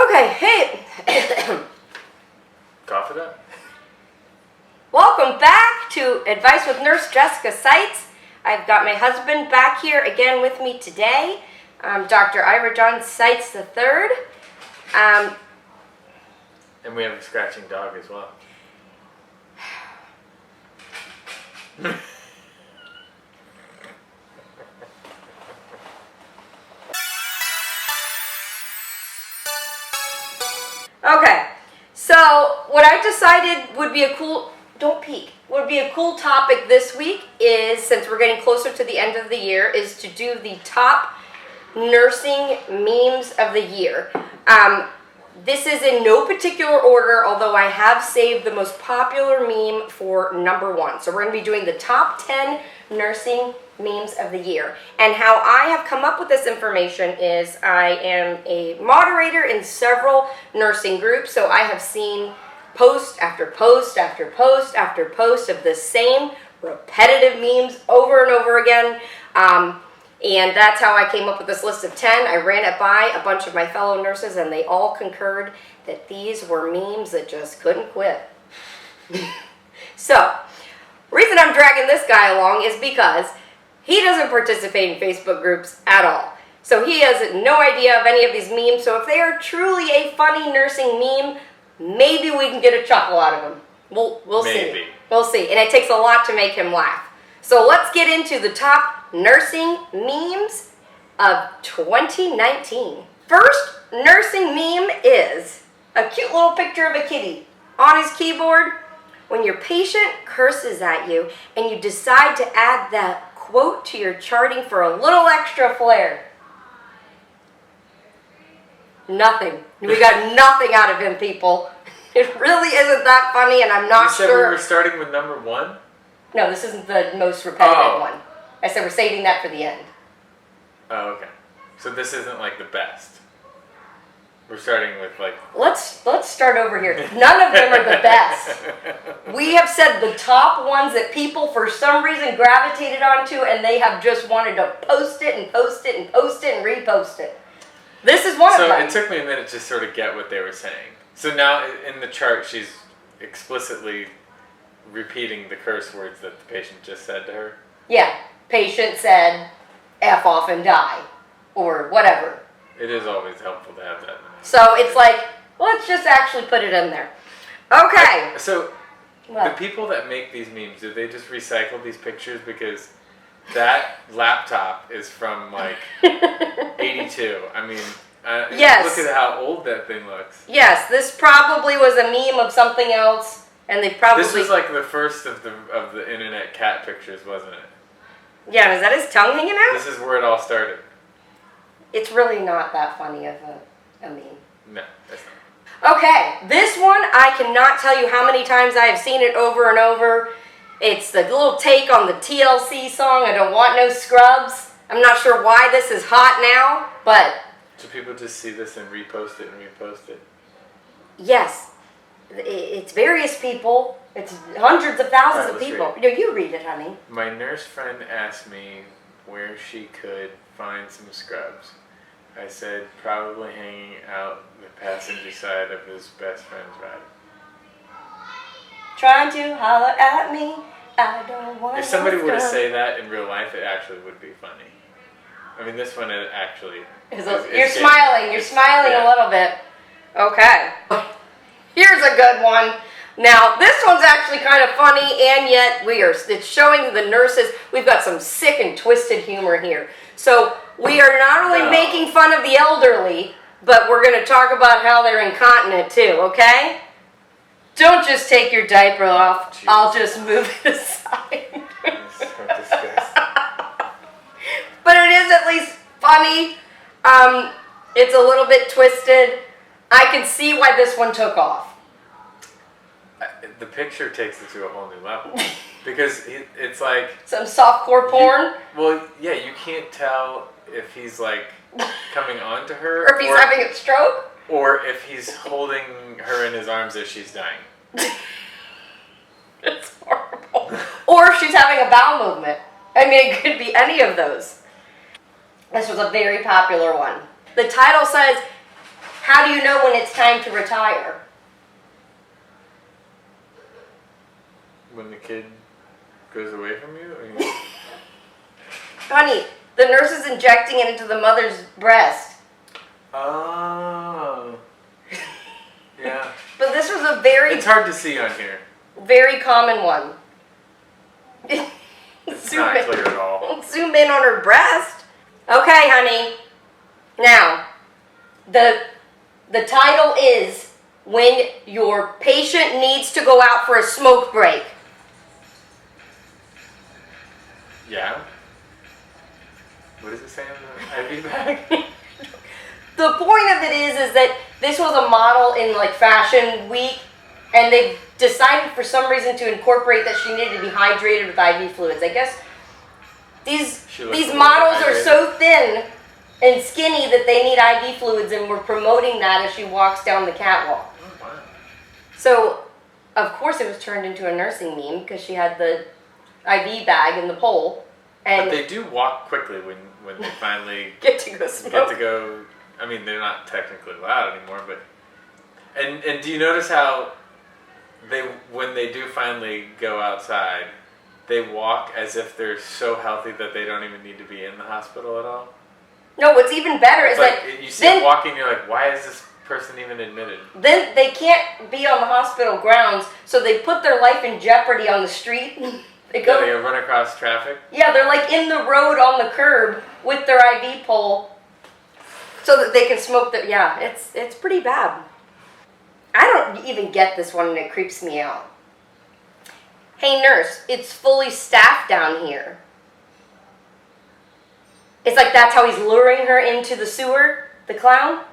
Okay, hey. Cough it up. Welcome back to Advice with Nurse Jessica Seitz. I've got my husband back here again with me today, Dr. Ira John Seitz III. And we have a scratching dog as well. Okay, so what I decided would be a cool, don't peek, would be a cool topic this week is, since we're getting closer to the end of the year, is to do the top nursing memes of the year. This is in no particular order, although I have saved the most popular meme for number one. So we're going to be doing the top 10 nursing memes of the year. And how I have come up with this information is I am a moderator in several nursing groups, so I have seen post after post after post after post of the same repetitive memes over and over again. And that's how I came up with this list of 10. I ran it by a bunch of my fellow nurses, and they all concurred that these were memes that just couldn't quit. So, reason I'm dragging this guy along is because he doesn't participate in Facebook groups at all. So he has no idea of any of these memes. So if they are truly a funny nursing meme, maybe we can get a chuckle out of them. We'll see. We'll see. And it takes a lot to make him laugh. So let's get into the top nursing memes of 2019. First nursing meme is a cute little picture of a kitty on his keyboard when your patient curses at you and you decide to add that quote to your charting for a little extra flair. Nothing. We got nothing out of him, people. It really isn't that funny, and I'm not sure. You said we were starting with number one? No, this isn't the most repetitive one. I said we're saving that for the end. Oh, okay. So this isn't like the best. We're starting with like... Let's start over here. None of them are the best. We have said the top ones that people for some reason gravitated onto, and they have just wanted to post it and post it and post it and repost it. This is one of them. So it took me a minute to sort of get what they were saying. So now in the chart, she's explicitly repeating the curse words that the patient just said to her. Yeah. Patient said, F off and die. Or whatever. It is always helpful to have that. So it's like, let's just actually put it in there. Okay. So what? The people that make these memes, do they just recycle these pictures? Because that laptop is from like 82. I mean, yes. Look at how old that thing looks. Yes, this probably was a meme of something else, and they probably... This was like the first of the internet cat pictures, wasn't it? Yeah, is that his tongue hanging out? This is where it all started. It's really not that funny of a meme. No, that's not. Okay, this one, I cannot tell you how many times I have seen it over and over. It's the little take on the TLC song, I Don't Want No Scrubs. I'm not sure why this is hot now, but... Do people just see this and repost it and repost it? Yes. It's various people. It's hundreds of thousands of people. No, you read it, honey. My nurse friend asked me where she could find some scrubs. I said probably hanging out the passenger side of his best friend's ride. Trying to holler at me, I don't want. If somebody were to say that in real life, it actually would be funny. I mean, this one it actually. You're smiling. You're smiling a little bit. Okay. Here's a good one. Now, this one's actually kind of funny, and yet it's showing the nurses. We've got some sick and twisted humor here. So we are not only making fun of the elderly, but we're going to talk about how they're incontinent too, okay? Don't just take your diaper off. Jeez. I'll just move it aside. But it is at least funny. It's a little bit twisted. I can see why this one took off. The picture takes it to a whole new level. Because it's like... Some softcore porn? You can't tell if he's like coming on to her. Or if he's having a stroke? Or if he's holding her in his arms as she's dying. It's horrible. Or if she's having a bowel movement. I mean, it could be any of those. This was a very popular one. The title says, How do you know when it's time to retire? When the kid goes away from you? Or you... Honey, the nurse is injecting it into the mother's breast. Oh. Yeah. But this was a very, It's hard to see on here. very common one. It's not clear at all. Zoom in on her breast. Okay, honey. Now, the title is When Your Patient Needs to Go Out for a Smoke Break. Yeah? What does it say on the IV bag? The point of it is that this was a model in like Fashion Week, and they decided for some reason to incorporate that she needed to be hydrated with IV fluids. I guess these models are so thin and skinny that they need IV fluids, and we're promoting that as she walks down the catwalk. Oh, wow. So, of course, it was turned into a nursing meme because she had the IV bag and the pole, and But they do walk quickly when they finally get to go smoke. get to go. I mean, they're not technically allowed anymore, but and do you notice how when they do finally go outside, they walk as if they're so healthy that they don't even need to be in the hospital at all? No, what's even better is It's like that you see then, them walking, you're like, why is this person even admitted? then they can't be on the hospital grounds, so they put their life in jeopardy on the street. They go, They run across traffic. yeah, they're like in the road on the curb with their IV pole, so that they can smoke the. Yeah, it's pretty bad. I don't even get this one, and it creeps me out. Hey nurse, it's fully staffed down here. It's like that's how he's luring her into the sewer, the clown.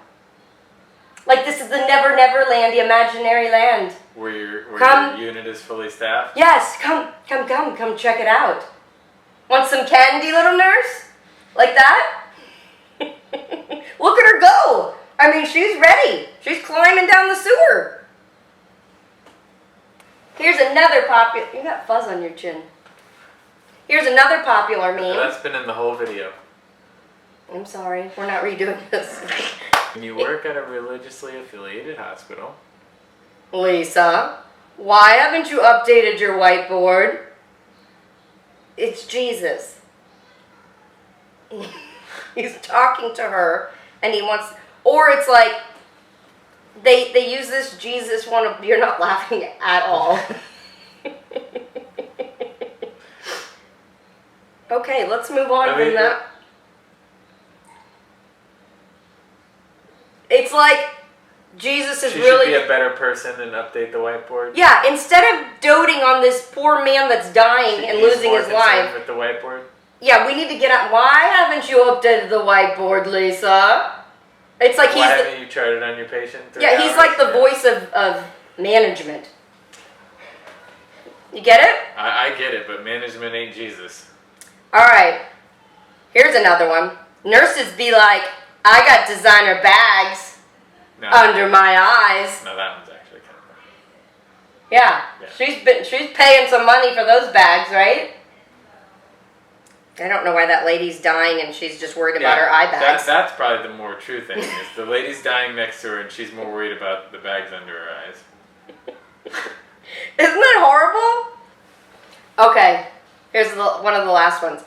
Like this is the Never Never Land, the imaginary land. Where your Come. unit is fully staffed. Yes, come check it out. Want some candy, little nurse? Like that? Look at her go. I mean, she's ready. She's climbing down the sewer. Here's another popular. You got fuzz on your chin. Here's another popular meme. That's been in the whole video. I'm sorry, we're not redoing this. When you work at a religiously affiliated hospital, Lisa, why haven't you updated your whiteboard? It's Jesus. He's talking to her, and he wants, or it's like, they use this Jesus one of, you're not laughing at all. Okay, let's move on I mean, from that. It's like Jesus is she really... should be a better person and update the whiteboard. Yeah, instead of doting on this poor man that's dying and losing his More life. concerned with the whiteboard. Yeah, we need to get up. Why haven't you updated the whiteboard, Lisa? It's like Why he's haven't you charted on your patient? yeah, he's like the voice of management. You get it? I get it, but management ain't Jesus. All right. Here's another one. Nurses be like, I got designer bags No, under my eyes. no, that one's actually kind of funny. Yeah, Yeah. she's paying some money for those bags, right? I don't know why that lady's dying and she's just worried about her eye bags. That's probably the more true thing. Is the lady's dying next to her and she's more worried about the bags under her eyes. Isn't that horrible? Okay, here's one of the last ones.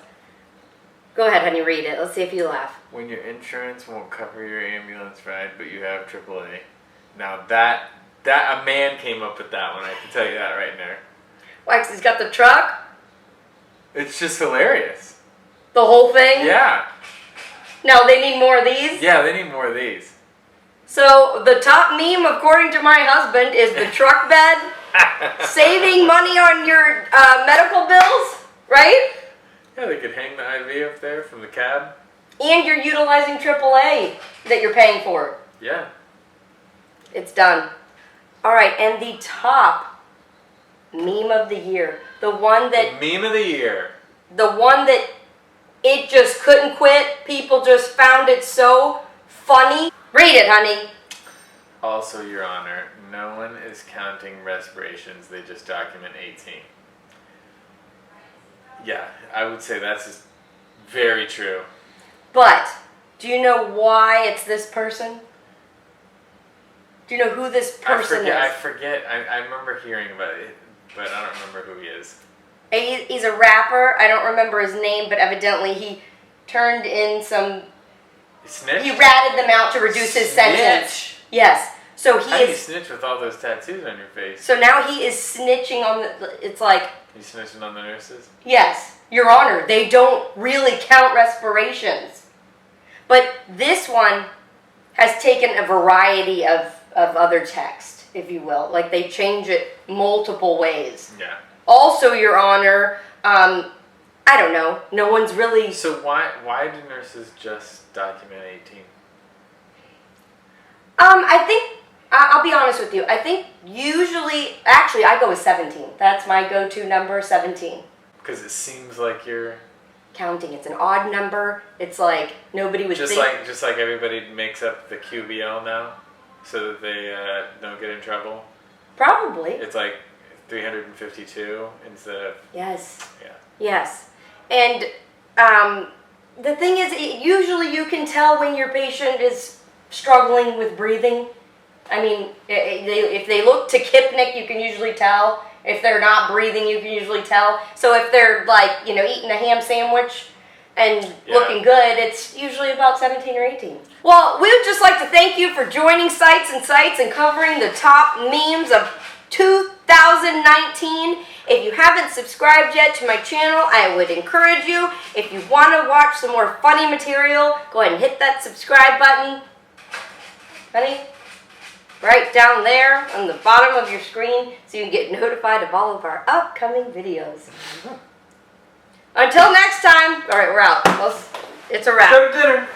Go ahead, honey, read it. Let's see if you laugh. When your insurance won't cover your ambulance ride, but you have AAA. Now that a man came up with that one. I can tell you that right now. Why? 'Cause he's got the truck? It's just hilarious. The whole thing? Yeah. No, they need more of these? Yeah, they need more of these. So, the top meme, according to my husband, is the truck bed. Saving money on your medical bills, right? Yeah, they could hang the IV up there from the cab. And you're utilizing AAA that you're paying for. Yeah. It's done. All right, and the top meme of the year, the one that The meme of the year. it just couldn't quit. People just found it so funny. Read it, honey. Also, Your Honor, no one is counting respirations. They just document 18. Yeah, I would say that's just very true. But do you know why it's this person? Do you know who this person I is? forget. I remember hearing about it, but I don't remember who he is. He's a rapper. I don't remember his name, but evidently he turned in some. Snitch? He ratted them out to reduce his sentence. Snitch? Yes. So he How do you is. snitch with all those tattoos on your face? So now he is snitching on the. It's like, You snitching on the nurses? yes, Your Honor, they don't really count respirations. But this one has taken a variety of other text, if you will. Like they change it multiple ways. Yeah. Also, Your Honor, I don't know. No one's really. So why do nurses just document 18? I think. I'll be honest with you. I think usually, actually, I go with 17. That's my go-to number, 17. Because it seems like you're Counting. It's an odd number. It's like nobody would just think. like everybody makes up the QBL now, so that they don't get in trouble. Probably. It's like 352 instead of Yes. yeah. Yes. And the thing is, usually you can tell when your patient is struggling with breathing. I mean, if they look tachypnic, you can usually tell. If they're not breathing, you can usually tell. So if they're like, eating a ham sandwich and looking good, it's usually about 17 or 18. Well, we would just like to thank you for joining Sights and Sights and covering the top memes of 2019. If you haven't subscribed yet to my channel, I would encourage you. If you want to watch some more funny material, go ahead and hit that subscribe button. Honey? Right down there on the bottom of your screen so you can get notified of all of our upcoming videos. Until next time. All right, we're out. It's a wrap. Go to dinner.